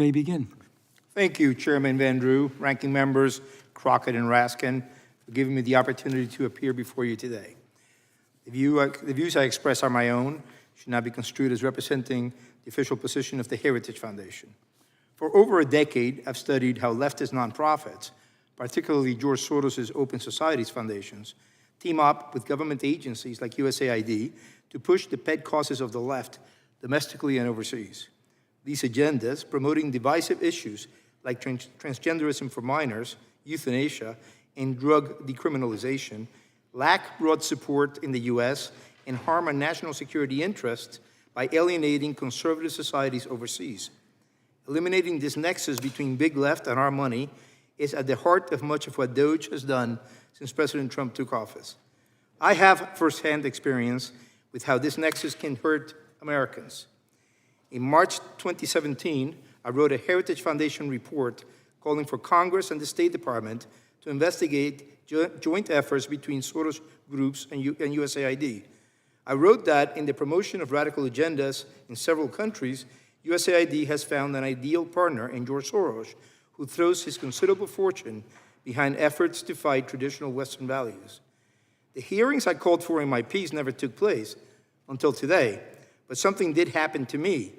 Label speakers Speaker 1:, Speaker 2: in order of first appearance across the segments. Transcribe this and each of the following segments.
Speaker 1: May begin.
Speaker 2: Thank you, Chairman Van Drew, Ranking Members Crockett and Raskin, for giving me the opportunity to appear before you today. The views I express are my own, should not be construed as representing the official position of the Heritage Foundation. For over a decade, I've studied how leftist nonprofits, particularly George Soros' Open Societies foundations, team up with government agencies like USAID to push the pet causes of the left domestically and overseas. These agendas, promoting divisive issues like transgenderism for minors, euthanasia, and drug decriminalization, lack broad support in the U.S. and harm our national security interests by alienating conservative societies overseas. Eliminating this nexus between big left and our money is at the heart of much of what DOGE has done since President Trump took office. I have firsthand experience with how this nexus can hurt Americans. In March 2017, I wrote a Heritage Foundation report calling for Congress and the State Department to investigate joint efforts between Soros groups and USAID. I wrote that in the promotion of radical agendas in several countries, USAID has found an ideal partner in George Soros, who throws his considerable fortune behind efforts to fight traditional Western values. The hearings I called for in my piece never took place until today, but something did happen to me.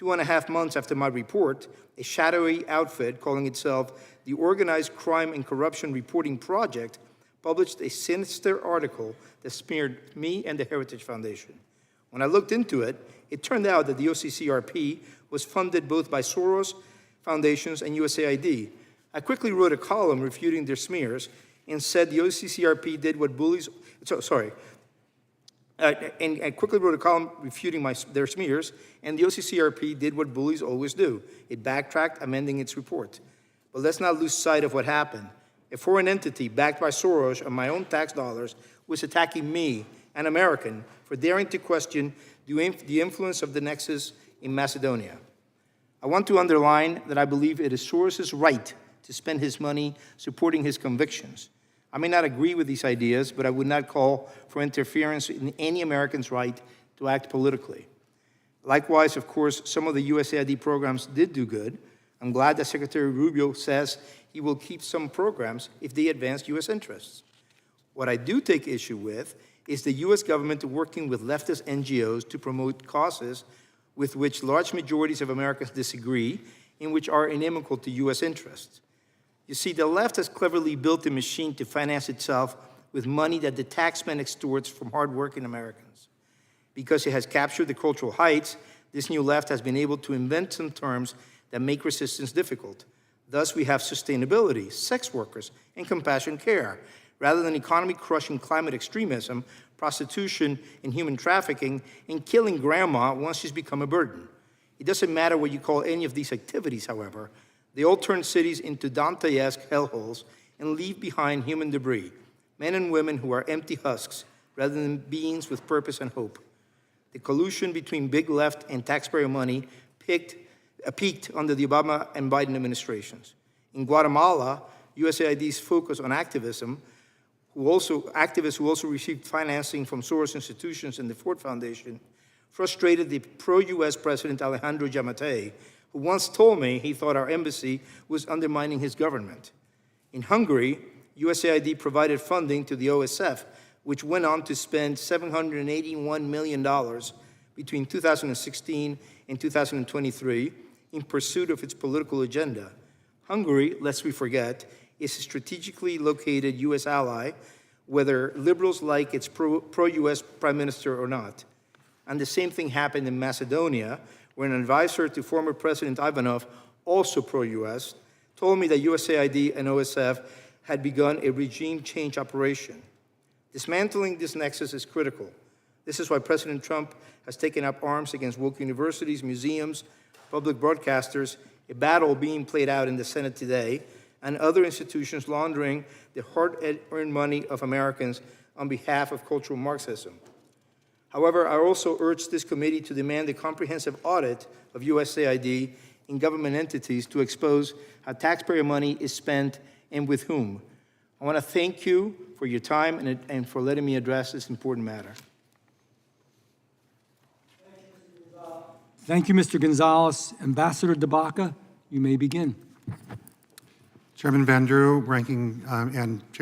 Speaker 2: 2.5 months after my report, a shadowy outfit calling itself the Organized Crime and Corruption Reporting Project published a sinister article that smeared me and the Heritage Foundation. When I looked into it, it turned out that the OCCRP was funded both by Soros foundations and USAID. I quickly wrote a column refuting their smears and said the OCCRP did what bullies, and I quickly wrote a column refuting their smears, and the OCCRP did what bullies always do. It backtracked, amending its report. But let's not lose sight of what happened. A foreign entity backed by Soros and my own tax dollars was attacking me, an American, for daring to question the influence of the nexus in Macedonia. I want to underline that I believe it is Soros' right to spend his money supporting his convictions. I may not agree with these ideas, but I would not call for interference in any American's right to act politically. Likewise, of course, some of the USAID programs did do good. I'm glad that Secretary Rubio says he will keep some programs if they advance U.S. interests. What I do take issue with is the U.S. government working with leftist NGOs to promote causes with which large majorities of Americans disagree and which are inimical to U.S. interests. You see, the left has cleverly built a machine to finance itself with money that the taxman extorts from hardworking Americans. Because it has captured the cultural heights, this new left has been able to invent some terms that make resistance difficult. Thus, we have sustainability, sex workers, and compassion care, rather than economy-crushing climate extremism, prostitution, and human trafficking, and killing grandma once she's become a burden. It doesn't matter what you call any of these activities, however. They all turn cities into Dante-esque hellholes and leave behind human debris, men and women who are empty husks rather than beings with purpose and hope. The collusion between big left and taxpayer money peaked under the Obama and Biden administrations. In Guatemala, USAID's focus on activists who also received financing from Soros institutions and the Ford Foundation, frustrated the pro-U.S. President Alejandro Giammattei, who once told me he thought our embassy was undermining his government. In Hungary, USAID provided funding to the OSF, which went on to spend $781 million between 2016 and 2023 in pursuit of its political agenda. Hungary, lest we forget, is a strategically located U.S. ally, whether liberals like its pro-U.S. prime minister or not. And the same thing happened in Macedonia, where an advisor to former President Ivanov, also pro-U.S., told me that USAID and OSF had begun a regime change operation. Dismantling this nexus is critical. This is why President Trump has taken up arms against woke universities, museums, public broadcasters, a battle being played out in the Senate today, and other institutions laundering the hard-earned money of Americans on behalf of cultural Marxism. However, I also urge this committee to demand a comprehensive audit of USAID in government entities to expose how taxpayer money is spent and with whom. I want to thank you for your time and for letting me address this important matter.
Speaker 1: Thank you, Mr. Gonzalez. Ambassador DeBaca, You may begin.
Speaker 3: Chairman Van Drew, Ranking and Chair